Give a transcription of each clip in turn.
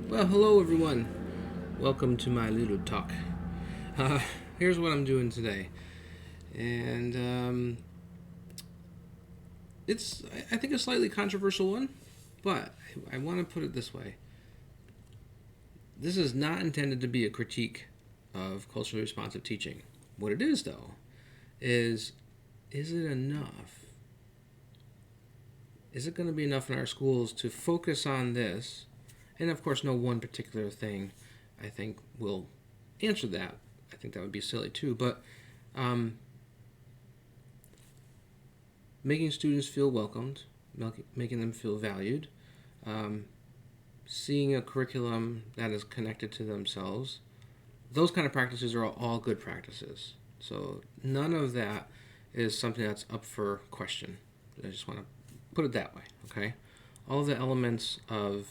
Well, hello everyone. Welcome to my little talk. Uh, Here's what I'm doing today, and it's I think a slightly controversial one, but I want to put it this way: this is not intended to be a critique of culturally responsive teaching. What it is, though, is it enough? Is it going to be enough in our schools to focus on this? And of course, no one particular thing, I think, will answer that. I think that would be silly too. But um, making students feel welcomed, making them feel valued, um, seeing a curriculum that is connected to themselves, those kind of practices are all good practices. So none of that is something that's up for question. I just want to put it that way, okay? All of the elements of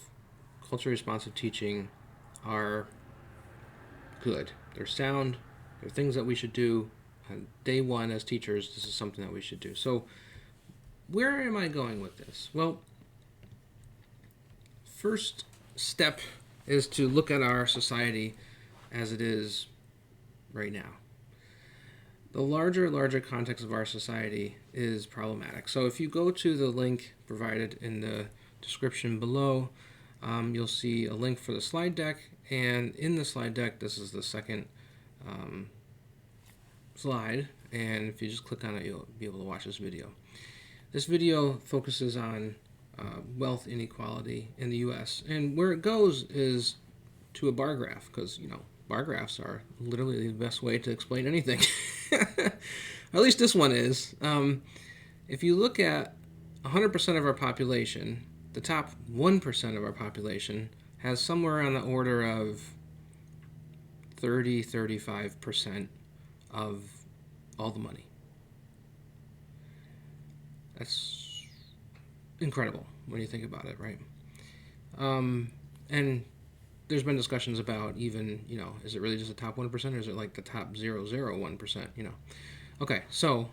culturally responsive teaching are good. They're sound. They're things that we should do. Day one, as teachers, this is something that we should do. So, where am I going with this? Well, first step is to look at our society as it is right now. The larger context of our society is problematic. So, if you go to the link provided in the description below, you'll see a link for the slide deck. And in the slide deck, this is the second slide. And if you just click on it, you'll be able to watch this video. This video focuses on wealth inequality in the U.S. And where it goes is to a bar graph, because, bar graphs are literally the best way to explain anything. At least this one is. If you look at 100% of our population, the top 1% of our population has somewhere on the order of 35% of all the money. That's incredible when you think about it, right? And there's been discussions about even, is it really just the top 1% or is it like the top 0.001%, Okay, so,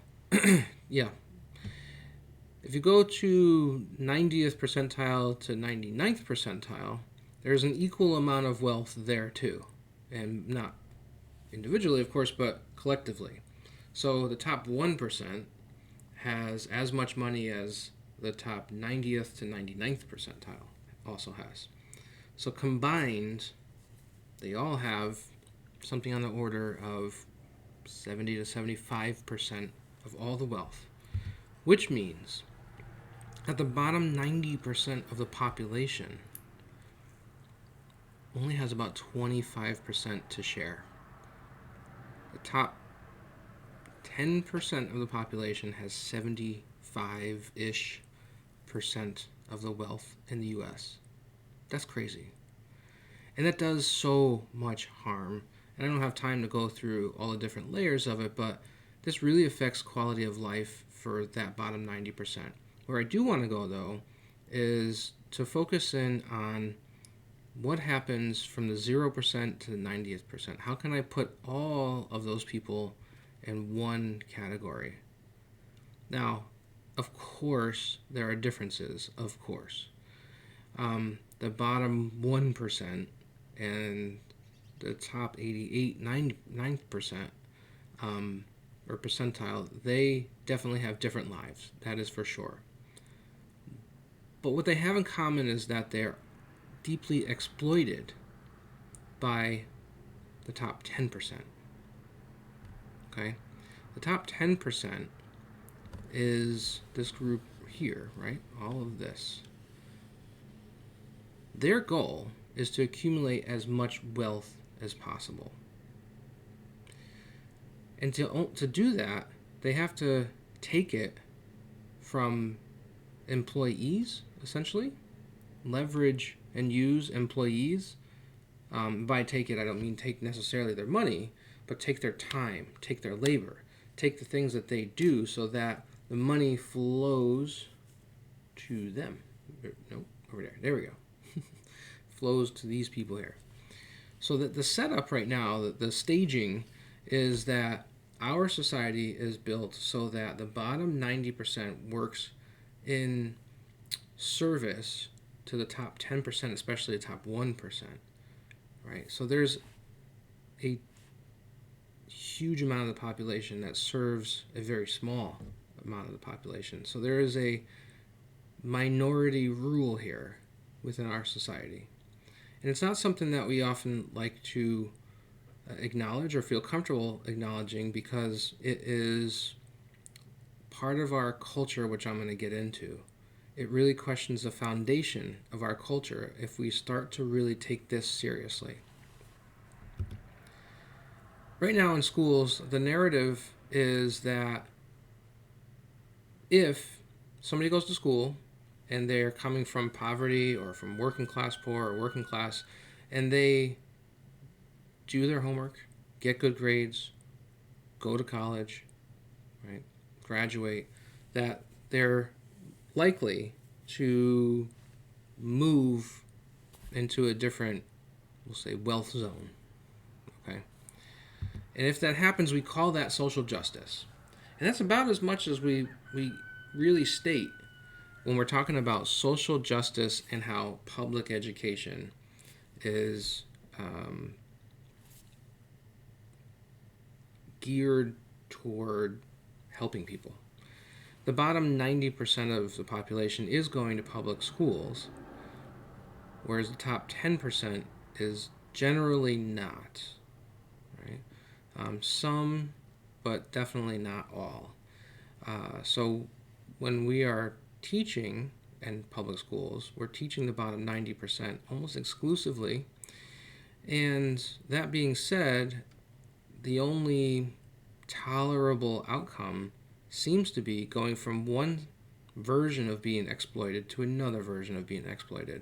yeah. If you go to 90th percentile to 99th percentile, there's an equal amount of wealth there too. And not individually, of course, but collectively. So the top 1% has as much money as the top 90th to 99th percentile also has. So combined, they all have something on the order of 70 to 75% of all the wealth, which means that the bottom 90% of the population only has about 25% to share. The top 10% of the population has 75-ish percent of the wealth in the US. That's crazy. And that does so much harm. And I don't have time to go through all the different layers of it, but this really affects quality of life for that bottom 90%. Where I do want to go, though, is to focus in on what happens from the 0% to the 90th percent. How can I put all of those people in one category? Now, of course, there are differences, of course. The bottom 1% and the top 9% or percentile, they definitely have different lives. That is for sure. But what they have in common is that they're deeply exploited by the top 10%. Okay? The top 10% is this group here, right? All of this. Their goal is to accumulate as much wealth as possible. And to do that, they have to take it from employees, essentially, leverage and use employees. By take it, I don't mean take necessarily their money, but take their time, take their labor, take the things that they do so that the money flows to them. No, over there. There we go. Flows to these people here. So that the setup right now, the staging, is that our society is built so that the bottom 90% works in service to the top 10%, especially the top 1%, right? So there's a huge amount of the population that serves a very small amount of the population. So there is a minority rule here within our society. And it's not something that we often like to acknowledge or feel comfortable acknowledging, because it is part of our culture, which I'm going to get into. It really questions the foundation of our culture if we start to really take this seriously. Right now in schools, the narrative is that if somebody goes to school and they're coming from poverty or from working class poor or working class, and they do their homework, get good grades, go to college, right, graduate, that they're likely to move into a different, we'll say, wealth zone. Okay? And if that happens, we call that social justice. And that's about as much as we really state when we're talking about social justice and how public education is geared toward helping people. The bottom 90% of the population is going to public schools, whereas the top 10% is generally not. Right? Some, but definitely not all. So when we are teaching in public schools, we're teaching the bottom 90% almost exclusively. And that being said, the only tolerable outcome seems to be going from one version of being exploited to another version of being exploited,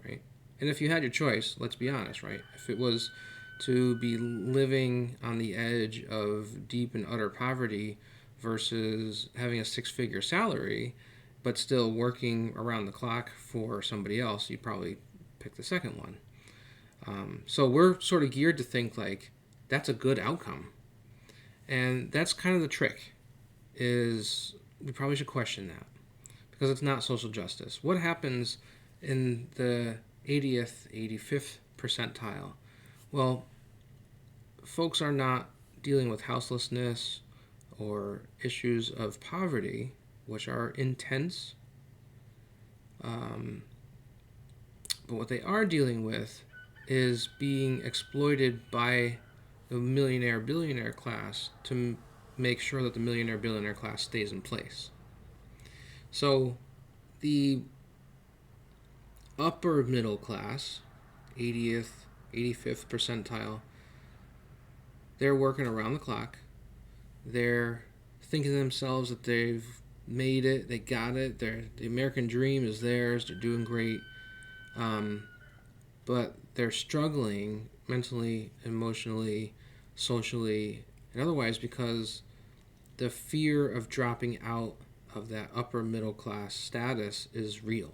right? And if you had your choice, let's be honest, right? If it was to be living on the edge of deep and utter poverty versus having a six-figure salary, but still working around the clock for somebody else, you'd probably pick the second one. So we're sort of geared to think like that's a good outcome. And that's kind of the trick, is we probably should question that, because it's not social justice. What happens in the 80th, 85th percentile? Well, folks are not dealing with houselessness or issues of poverty, which are intense. But what they are dealing with is being exploited by the millionaire billionaire class to make sure that the millionaire billionaire class stays in place. So the upper middle class, 80th, 85th percentile, they're working around the clock. They're thinking to themselves that they've made it, they got it, the American dream is theirs, they're doing great. But they're struggling mentally, emotionally, socially, and otherwise, because the fear of dropping out of that upper middle class status is real.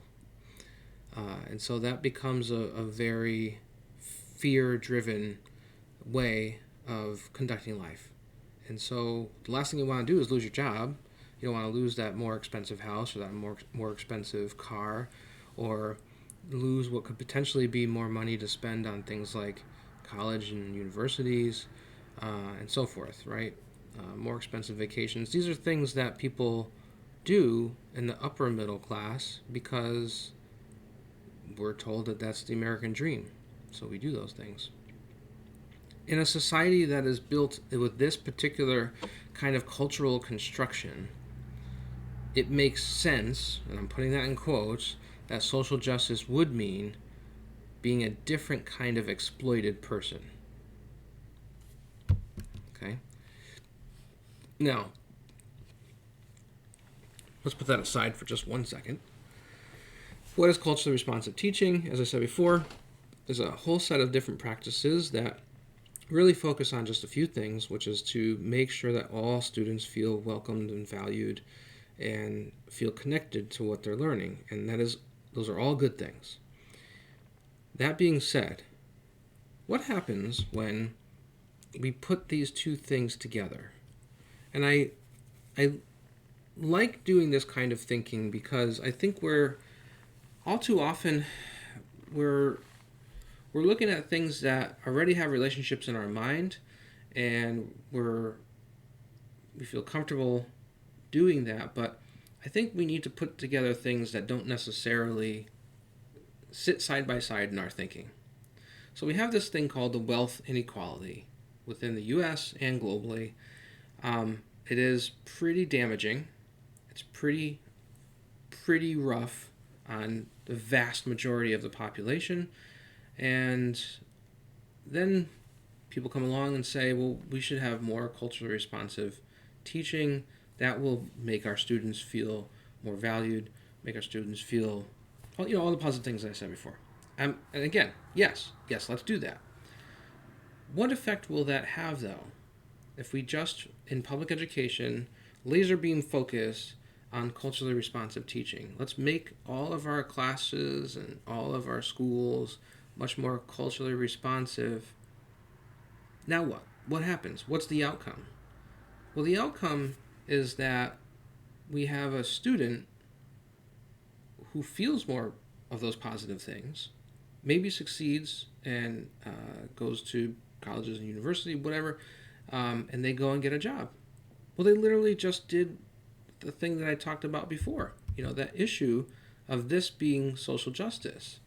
And so that becomes a very fear-driven way of conducting life. And so the last thing you want to do is lose your job. You don't want to lose that more expensive house or that more expensive car, or lose what could potentially be more money to spend on things like college and universities and so forth, right? More expensive vacations. These are things that people do in the upper middle class because we're told that that's the American dream. So we do those things. In a society that is built with this particular kind of cultural construction, it makes sense, and I'm putting that in quotes, that social justice would mean being a different kind of exploited person. Okay? Now, let's put that aside for just 1 second. What is culturally responsive teaching? As I said before, there's a whole set of different practices that really focus on just a few things, which is to make sure that all students feel welcomed and valued and feel connected to what they're learning. And those are all good things. That being said, what happens when we put these two things together? And I like doing this kind of thinking because I think we're all too often we're looking at things that already have relationships in our mind, and we feel comfortable doing that. But I think we need to put together things that don't necessarily sit side by side in our thinking. So we have this thing called the wealth inequality within the U.S. and globally. It is pretty damaging. It's pretty rough on the vast majority of the population. And then people come along and say, well, we should have more culturally responsive teaching. That will make our students feel more valued, make our students feel, all the positive things that I said before. And again, yes, let's do that. What effect will that have, though, if we just, in public education, laser beam focus on culturally responsive teaching? Let's make all of our classes and all of our schools much more culturally responsive. Now what? What happens? What's the outcome? Well, the outcome is that we have a student who feels more of those positive things, maybe succeeds and goes to colleges and university, whatever, and they go and get a job. Well, they literally just did the thing that I talked about before. That issue of this being social justice.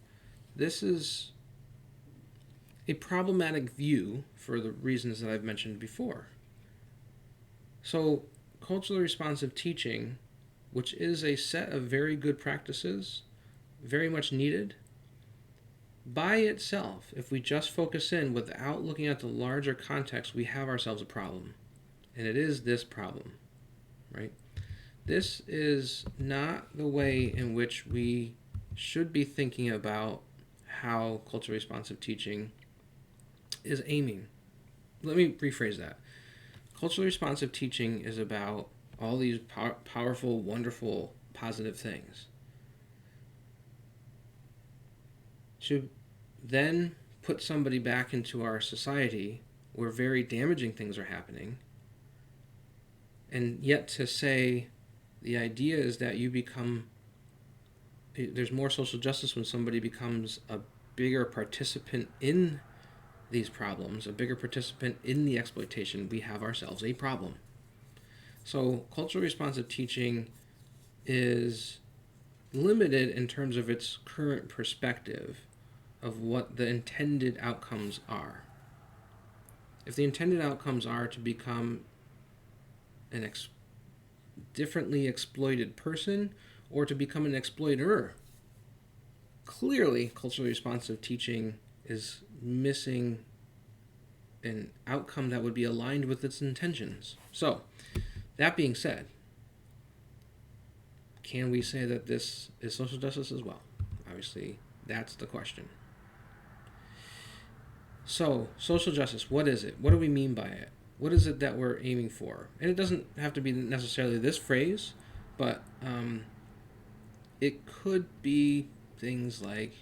This is a problematic view for the reasons that I've mentioned before. So, culturally responsive teaching, which is a set of very good practices, very much needed, by itself, if we just focus in without looking at the larger context, we have ourselves a problem. And it is this problem, right? This is not the way in which we should be thinking about how culturally responsive teaching is aiming. Let me rephrase that. Culturally responsive teaching is about all these powerful, wonderful, positive things. To then put somebody back into our society where very damaging things are happening, and yet to say the idea is that there's more social justice when somebody becomes a bigger participant in these problems, a bigger participant in the exploitation, we have ourselves a problem. So culturally responsive teaching is limited in terms of its current perspective of what the intended outcomes are. If the intended outcomes are to become an differently exploited person or to become an exploiter, clearly culturally responsive teaching is missing an outcome that would be aligned with its intentions. So, that being said, can we say that this is social justice as well? Obviously, that's the question. So, social justice, what is it? What do we mean by it? What is it that we're aiming for? And it doesn't have to be necessarily this phrase, but it could be things like,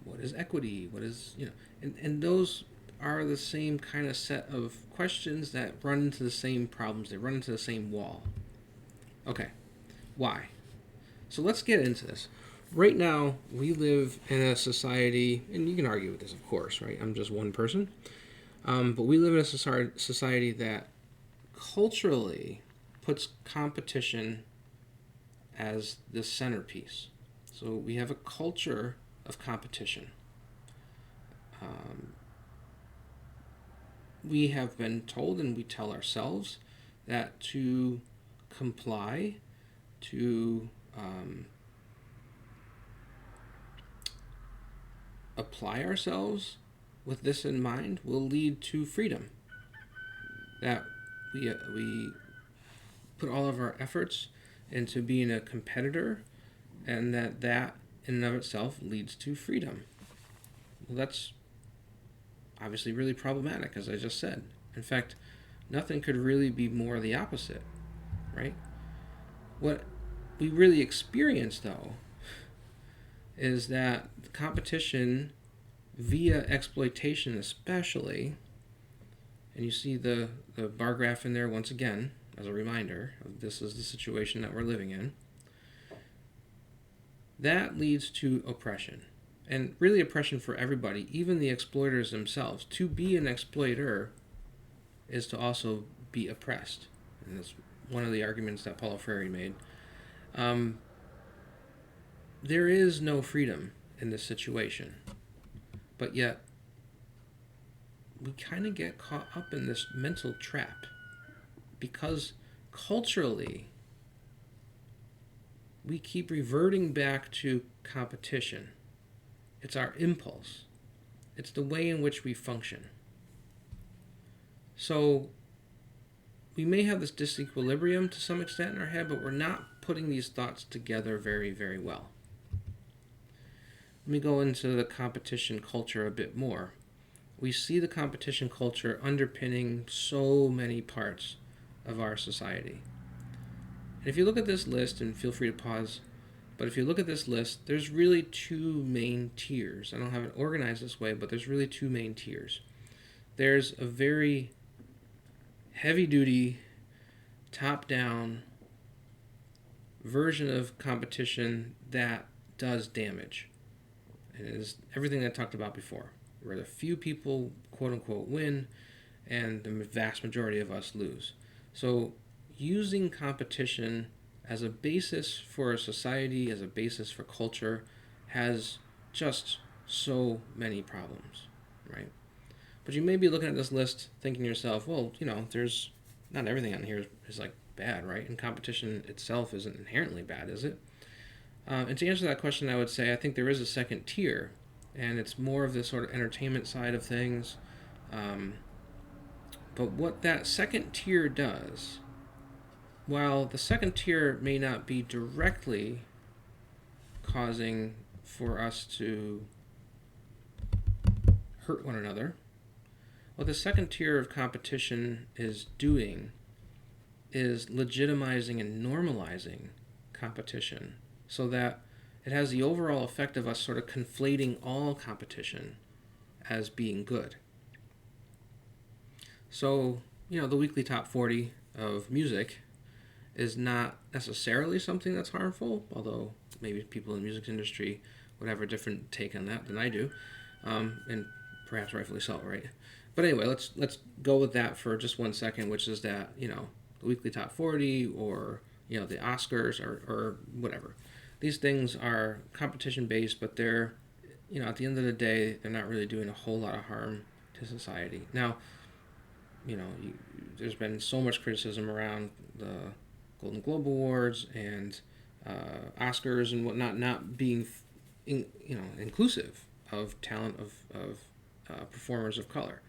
what is equity? What is, and those are the same kind of set of questions that run into the same problems. They run into the same wall. Okay, why? So let's get into this. Right now, we live in a society, and you can argue with this, of course, right? I'm just one person. But we live in a society that culturally puts competition as the centerpiece. So we have a culture of competition. We have been told, and we tell ourselves, that to comply, to apply ourselves with this in mind will lead to freedom. That we put all of our efforts into being a competitor, and that in and of itself leads to freedom. Well, that's obviously really problematic, as I just said. In fact, nothing could really be more the opposite, right? What we really experience, though, is that competition via exploitation especially, and you see the bar graph in there once again as a reminder of this is the situation that we're living in. that leads to oppression. And really oppression for everybody, even the exploiters themselves. To be an exploiter is to also be oppressed. And that's one of the arguments that Paulo Freire made. Um, there is no freedom in this situation. But yet, we kind of get caught up in this mental trap because culturally, we keep reverting back to competition. It's our impulse, it's the way in which we function. So, we may have this disequilibrium to some extent in our head, but we're not putting these thoughts together very, very well. Let me go into the competition culture a bit more. We see the competition culture underpinning so many parts of our society. And if you look at this list, and feel free to pause, but if you look at this list, there's really two main tiers. I don't have it organized this way, but there's really two main tiers. There's a very heavy-duty, top-down version of competition that does damage. It is everything I talked about before, where the few people, quote-unquote, win, and the vast majority of us lose. So using competition as a basis for a society, as a basis for culture, has just so many problems, right? But you may be looking at this list thinking to yourself, well, there's not everything on here is like bad, right? And competition itself isn't inherently bad, is it? And to answer that question, I would say I think there is a second tier, and it's more of the sort of entertainment side of things. But what that second tier does, while the second tier may not be directly causing for us to hurt one another, what the second tier of competition is doing is legitimizing and normalizing competition so that it has the overall effect of us sort of conflating all competition as being good. So, the weekly top 40 of music is not necessarily something that's harmful, although maybe people in the music industry would have a different take on that than I do, and perhaps rightfully so, right? But anyway, let's go with that for just 1 second, which is that the weekly top 40 or the Oscars or whatever. These things are competition based, but they're at the end of the day they're not really doing a whole lot of harm to society. Now, there's been so much criticism around the Golden Globe Awards and Oscars and whatnot not being inclusive of talent of performers of color.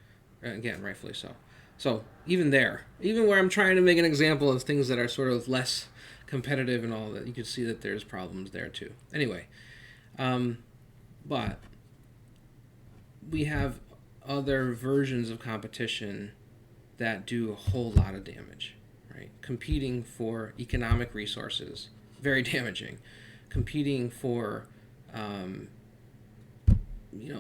Again, rightfully so. So even where I'm trying to make an example of things that are sort of less competitive and all that, you can see that there's problems there too. Anyway, but we have other versions of competition that do a whole lot of damage, right? Competing for economic resources, very damaging. Competing for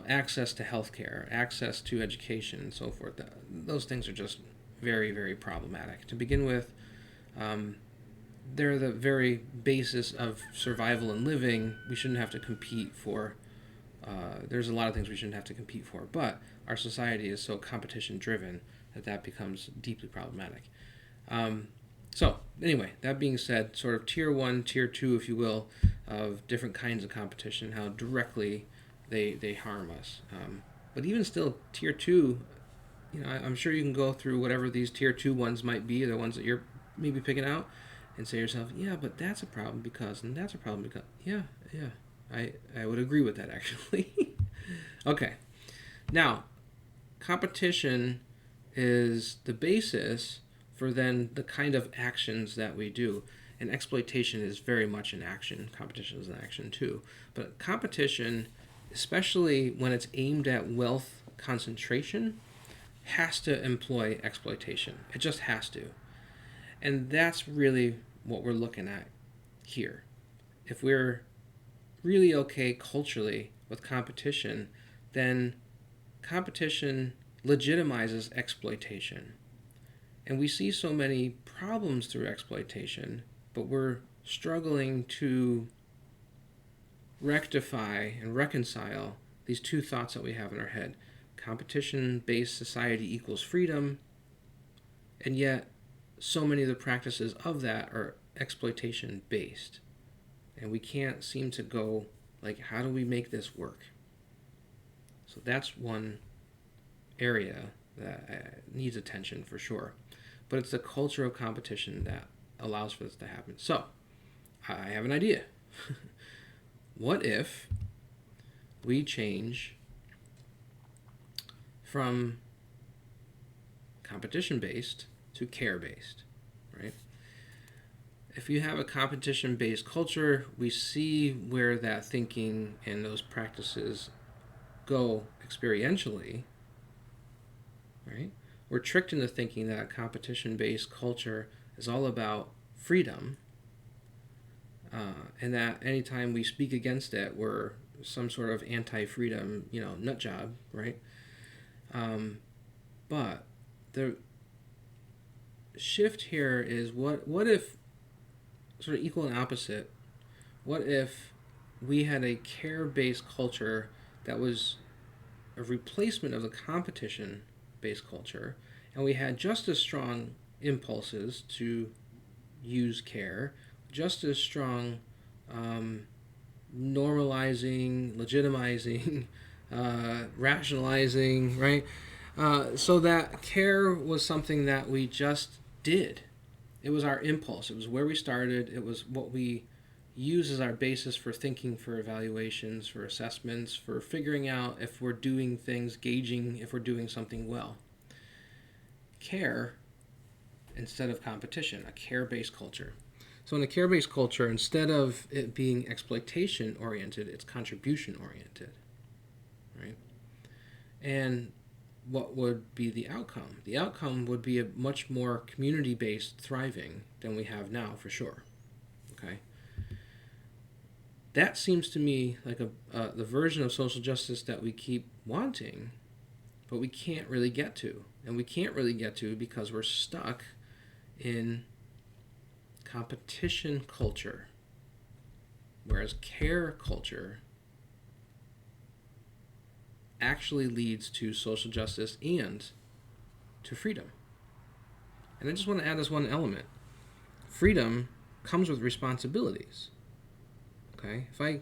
access to healthcare, access to education, and so forth. Those things are just very, very problematic. To begin with, they're the very basis of survival and living. We shouldn't have to compete for. There's a lot of things we shouldn't have to compete for, but our society is so competition-driven that becomes deeply problematic. So anyway, that being said, sort of tier 1, tier 2, if you will, of different kinds of competition, how directly they harm us. But even still, tier 2, I'm sure you can go through whatever these tier 2 ones might be, the ones that you're maybe picking out, and say to yourself, yeah, but that's a problem because, and that's a problem because, yeah, I would agree with that actually. Okay, now, competition is the basis for then the kind of actions that we do. And exploitation is very much an action. Competition is an action too. But competition, especially when it's aimed at wealth concentration, has to employ exploitation. It just has to. And that's really what we're looking at here. If we're really okay culturally with competition, then competition legitimizes exploitation. And we see so many problems through exploitation, but we're struggling to rectify and reconcile these two thoughts that we have in our head. Competition-based society equals freedom, and yet so many of the practices of that are exploitation-based. And we can't seem to go, like, how do we make this work? So that's one area that needs attention for sure. But it's the culture of competition that allows for this to happen. So, I have an idea. What if we change from competition-based to care-based, right? If you have a competition-based culture, we see where that thinking and those practices go experientially, right? We're tricked into thinking that a competition-based culture is all about freedom, and that anytime we speak against it, we're some sort of anti-freedom, nut job, right? But the shift here is what if, sort of equal and opposite, what if we had a care-based culture that was a replacement of the competition-based culture, and we had just as strong impulses to use care, just as strong normalizing, legitimizing, rationalizing, right? So that care was something that we just did. It was our impulse. It was where we started. It was what we use as our basis for thinking, for evaluations, for assessments, for figuring out if we're doing things, gauging if we're doing something well. Care instead of competition, a care-based culture. So in a care-based culture, instead of it being exploitation-oriented, it's contribution-oriented, right? And what would be the outcome? The outcome would be a much more community-based thriving than we have now, for sure. Okay? That seems to me like the version of social justice that we keep wanting, but we can't really get to. And we can't really get to because we're stuck in competition culture, whereas care culture actually leads to social justice and to freedom. And I just want to add this one element. Freedom comes with responsibilities. Okay? If I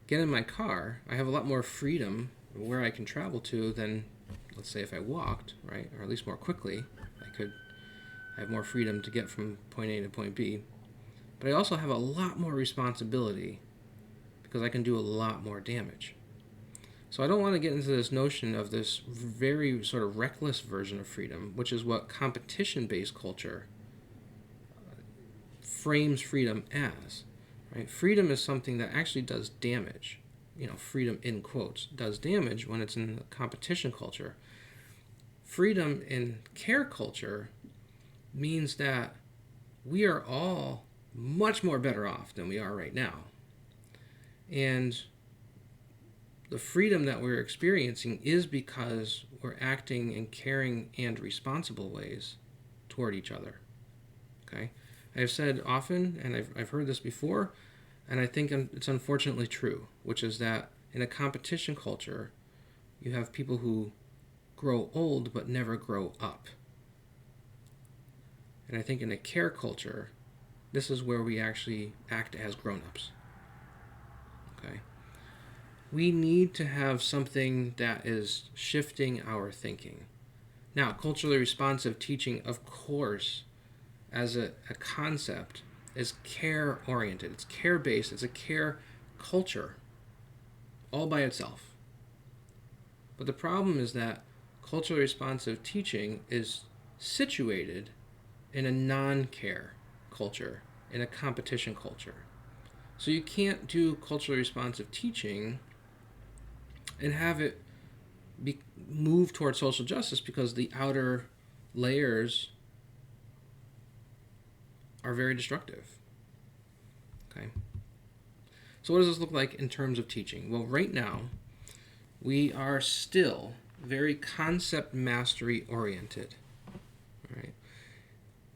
get in my car, I have a lot more freedom where I can travel to than, let's say, if I walked, right? Or at least more quickly. I have more freedom to get from point A to point B. But I also have a lot more responsibility because I can do a lot more damage. So I don't want to get into this notion of this very sort of reckless version of freedom, which is what competition-based culture frames freedom as. Right? Freedom is something that actually does damage. Freedom in quotes does damage when it's in the competition culture. Freedom in care culture means that we are all much more better off than we are right now. And the freedom that we're experiencing is because we're acting in caring and responsible ways toward each other. Okay? I've said often, and I've heard this before, and I think it's unfortunately true, which is that in a competition culture, you have people who grow old but never grow up. And I think in a care culture, this is where we actually act as grown-ups. Okay? We need to have something that is shifting our thinking. Now, culturally responsive teaching, of course, as a concept, is care-oriented. It's care-based. It's a care culture all by itself. But the problem is that culturally responsive teaching is situated in a non-care culture, in a competition culture. So you can't do culturally responsive teaching and have it move towards social justice because the outer layers are very destructive. Okay? So what does this look like in terms of teaching? Well, right now, we are still very concept mastery oriented. All right?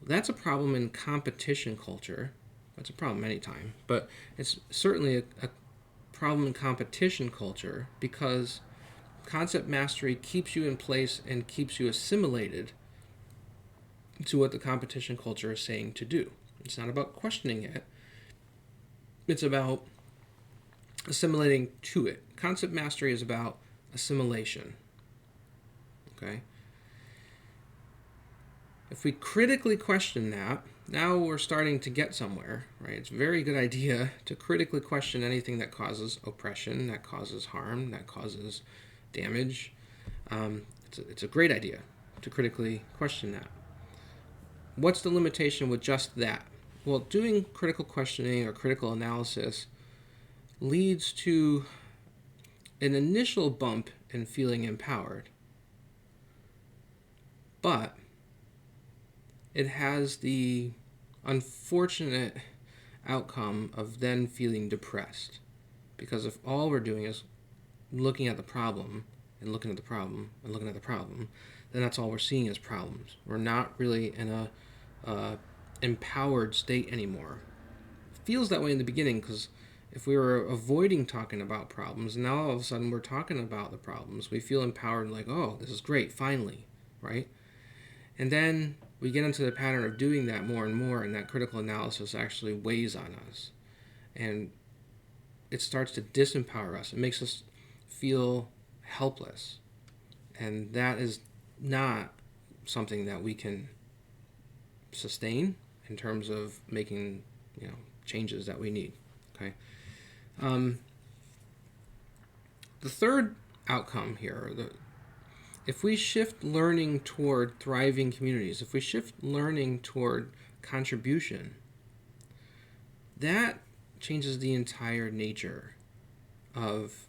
That's a problem in competition culture. That's a problem anytime, but it's certainly a problem in competition culture because concept mastery keeps you in place and keeps you assimilated to what the competition culture is saying to do. It's not about questioning it. It's about assimilating to it. Concept mastery is about assimilation. Okay? If we critically question that, now we're starting to get somewhere, right? It's a very good idea to critically question anything that causes oppression, that causes harm, that causes damage. It's a great idea to critically question that. What's the limitation with just that? Well, doing critical questioning or critical analysis leads to an initial bump in feeling empowered, but it has the unfortunate outcome of then feeling depressed. Because if all we're doing is looking at the problem and looking at the problem and looking at the problem, then that's all we're seeing is problems. We're not really in a empowered state anymore. It feels that way in the beginning because if we were avoiding talking about problems, now all of a sudden we're talking about the problems, we feel empowered, like, oh, this is great, finally, right? And then we get into the pattern of doing that more and more, and that critical analysis actually weighs on us. And it starts to disempower us. It makes us feel helpless. And that is not something that we can sustain in terms of making, changes that we need. Okay. The third outcome here, if we shift learning toward thriving communities, if we shift learning toward contribution, that changes the entire nature of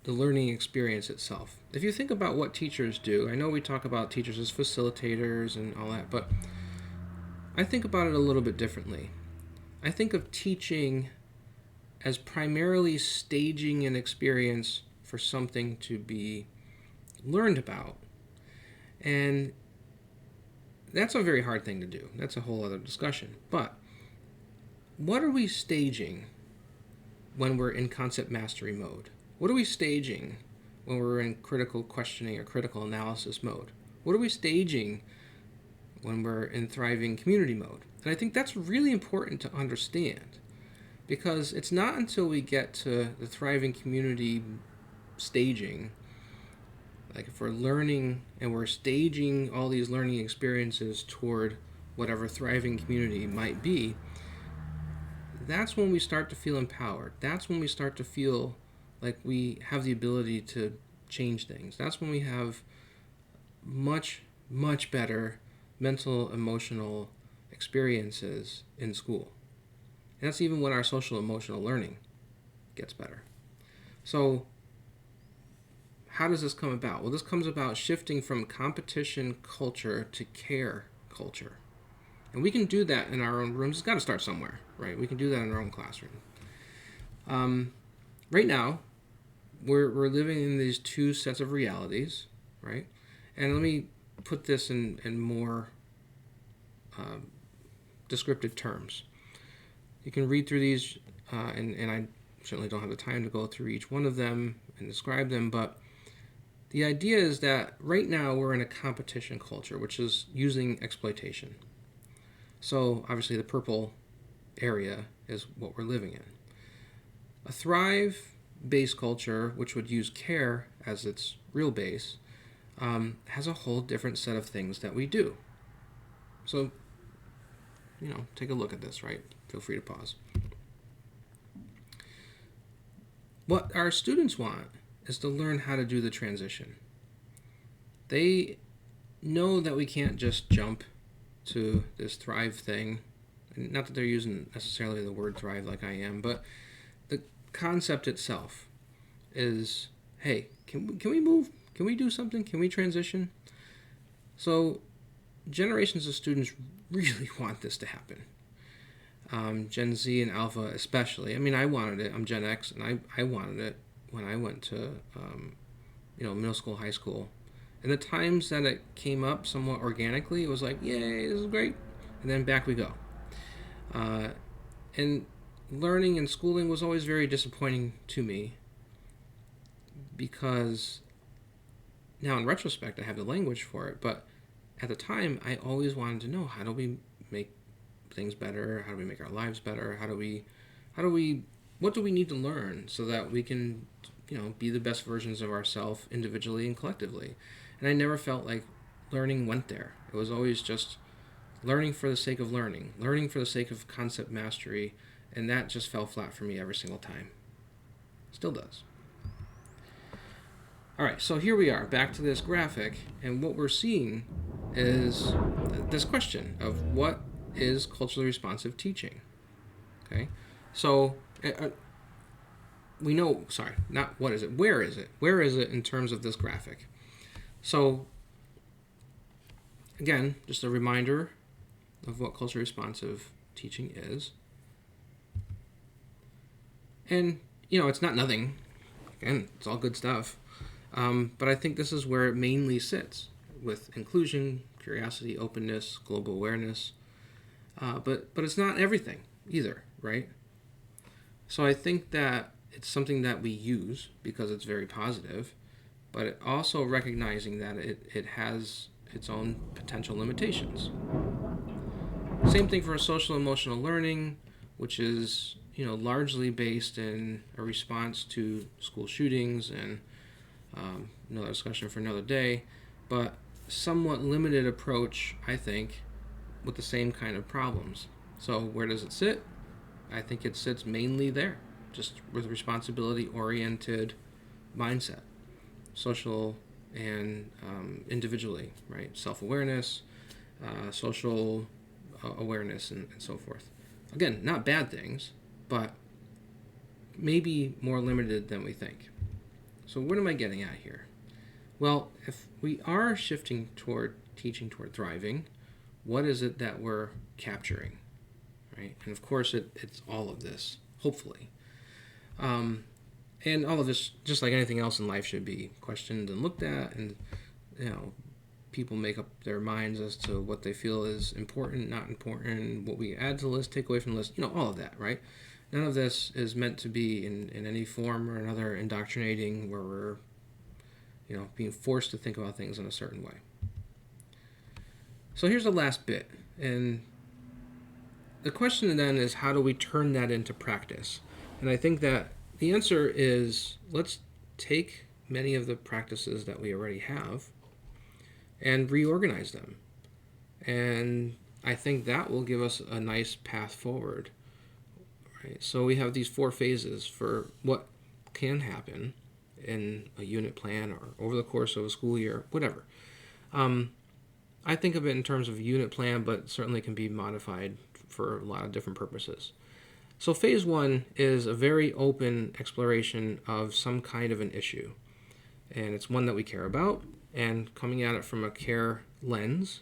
the learning experience itself. If you think about what teachers do, I know we talk about teachers as facilitators and all that, but I think about it a little bit differently. I think of teaching as primarily staging an experience for something to be learned about. And that's a very hard thing to do. That's a whole other discussion. But what are we staging when we're in concept mastery mode? What are we staging when we're in critical questioning or critical analysis mode? What are we staging when we're in thriving community mode? And I think that's really important to understand, because it's not until we get to the thriving community staging, like if we're learning and we're staging all these learning experiences toward whatever thriving community might be, that's when we start to feel empowered. That's when we start to feel like we have the ability to change things. That's when we have much, much better mental, emotional experiences in school. And that's even when our social emotional learning gets better. So how does this come about? Well, this comes about shifting from competition culture to care culture. And we can do that in our own rooms. It's got to start somewhere, right? We can do that in our own classroom. Right now, we're living in these two sets of realities, right? And let me put this in more descriptive terms. You can read through these, and I certainly don't have the time to go through each one of them and describe them, but the idea is that right now we're in a competition culture, which is using exploitation. So obviously the purple area is what we're living in. A thrive-based culture, which would use care as its real base, has a whole different set of things that we do. So, take a look at this, right? Feel free to pause. What our students want is to learn how to do the transition. They know that we can't just jump to this thrive thing. Not that they're using necessarily the word thrive like I am, but the concept itself is, hey, can we move? Can we do something? Can we transition? So generations of students really want this to happen. Gen Z and Alpha especially. I mean, I wanted it. I'm Gen X, and I wanted it when I went to middle school, high school. And the times that it came up somewhat organically, it was like, yay, this is great. And then back we go. And learning and schooling was always very disappointing to me because now in retrospect I have the language for it, but at the time I always wanted to know, how do we make things better? How do we make our lives better? What do we need to learn so that we can, be the best versions of ourselves individually and collectively? And I never felt like learning went there. It was always just learning for the sake of learning for the sake of concept mastery, and that just fell flat for me every single time. Still does. All right, so here we are, back to this graphic, and what we're seeing is this question of what is culturally responsive teaching. Okay, so we know, sorry, not what is it, where is it? Where is it in terms of this graphic? So, again, just a reminder of what culturally responsive teaching is. And, it's not nothing. Again, it's all good stuff. But I think this is where it mainly sits, with inclusion, curiosity, openness, global awareness. But it's not everything either, right? So I think that it's something that we use because it's very positive, but it also recognizing that it has its own potential limitations. Same thing for social emotional learning, which is largely based in a response to school shootings and another discussion for another day, but somewhat limited approach, I think, with the same kind of problems. So where does it sit? I think it sits mainly there, just with responsibility-oriented mindset, social and individually, right? Self-awareness, social awareness, and so forth. Again, not bad things, but maybe more limited than we think. So what am I getting at here? Well, if we are shifting toward teaching toward thriving, what is it that we're capturing, right? And of course, it's all of this, hopefully. And all of this, just like anything else in life, should be questioned and looked at, and people make up their minds as to what they feel is important, not important, what we add to the list, take away from the list, all of that, right? None of this is meant to be in any form or another indoctrinating where we're, being forced to think about things in a certain way. So here's the last bit. And the question then is, how do we turn that into practice? And I think that the answer is, let's take many of the practices that we already have and reorganize them. And I think that will give us a nice path forward. Right? So we have these 4 phases for what can happen in a unit plan or over the course of a school year, whatever. I think of it in terms of a unit plan, but certainly can be modified for a lot of different purposes. So phase 1 is a very open exploration of some kind of an issue. And it's one that we care about, and coming at it from a care lens.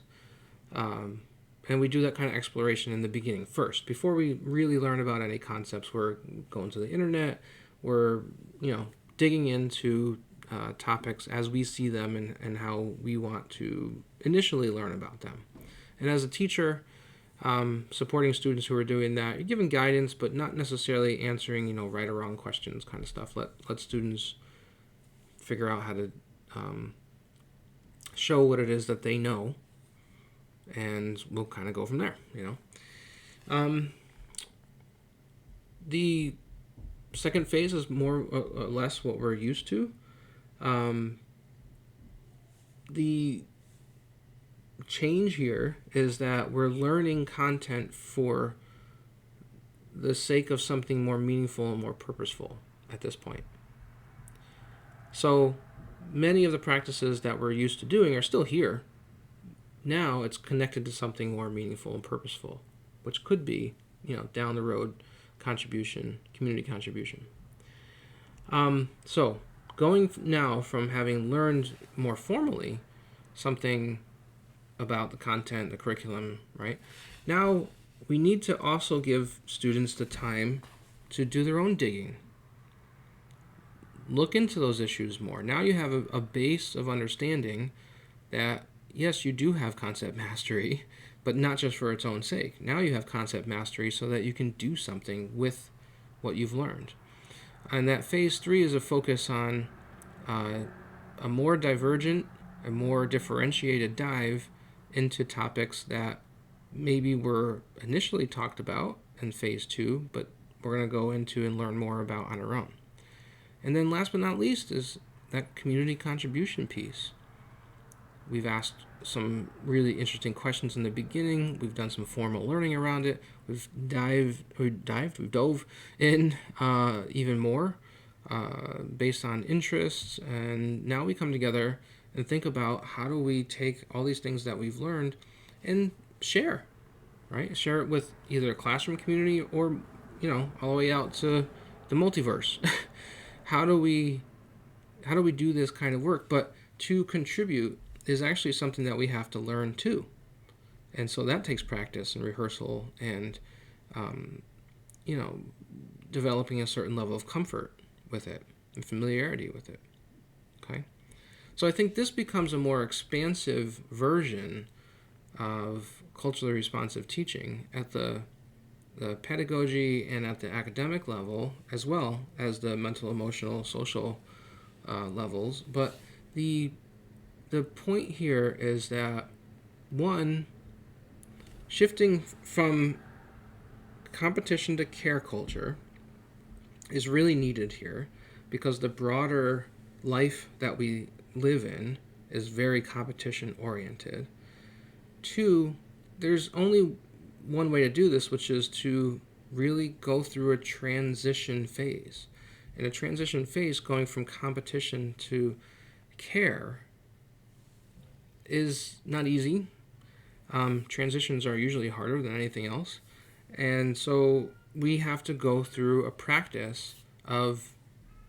And we do that kind of exploration in the beginning first. Before we really learn about any concepts, we're going to the internet, we're, digging into topics as we see them and how we want to initially learn about them. And as a teacher, supporting students who are doing that, you're giving guidance, but not necessarily answering, right or wrong questions kind of stuff. Let students figure out how to show what it is that they know, and we'll kind of go from there, The second phase is more or less what we're used to. The change here is that we're learning content for the sake of something more meaningful and more purposeful at this point. So many of the practices that we're used to doing are still here. Now it's connected to something more meaningful and purposeful, which could be, down the road, contribution, community contribution. So going now from having learned more formally something about the content, the curriculum, right? Now we need to also give students the time to do their own digging. Look into those issues more. Now you have a base of understanding that, yes, you do have concept mastery, but not just for its own sake. Now you have concept mastery so that you can do something with what you've learned. And that phase 3 is a focus on a more divergent, a more differentiated dive into topics that maybe were initially talked about in phase 2, but we're going to go into and learn more about on our own. And then last but not least is that community contribution piece. We've asked some really interesting questions in the beginning. We've done some formal learning around it. We've dove in even more based on interests. And now we come together and think about how do we take all these things that we've learned and share, right? Share it with either a classroom community or, all the way out to the multiverse. How do we do this kind of work? But to contribute is actually something that we have to learn too. And so that takes practice and rehearsal and, developing a certain level of comfort with it and familiarity with it. Okay? So I think this becomes a more expansive version of culturally responsive teaching at the pedagogy and at the academic level, as well as the mental, emotional, social levels. But the point here is that, one, shifting from competition to care culture is really needed here because the broader life that we live in is very competition oriented. Two, there's only one way to do this, which is to really go through a transition phase. In a transition phase, going from competition to care is not easy. Transitions are usually harder than anything else. And so we have to go through a practice of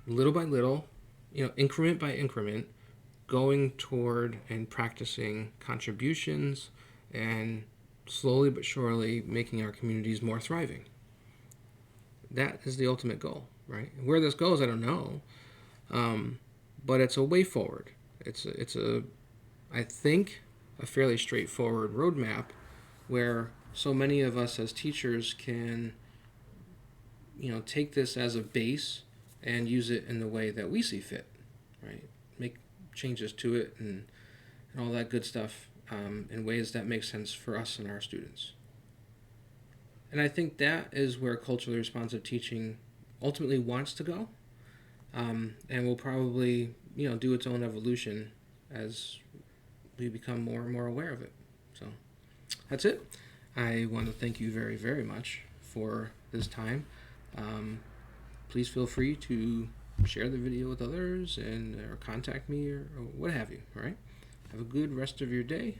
little by little, increment by increment, going toward and practicing contributions and slowly but surely making our communities more thriving. That is the ultimate goal, right? Where this goes, I don't know. But it's a way forward. It's I think, a fairly straightforward roadmap where so many of us as teachers can, take this as a base and use it in the way that we see fit, right? Make changes to it and all that good stuff in ways that make sense for us and our students. And I think that is where culturally responsive teaching ultimately wants to go, and will probably, do its own evolution as we become more and more aware of it. So that's it. I want to thank you very, very much for this time. Please feel free to share the video with others or contact me or what have you. All right. Have a good rest of your day,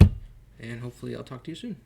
and hopefully I'll talk to you soon.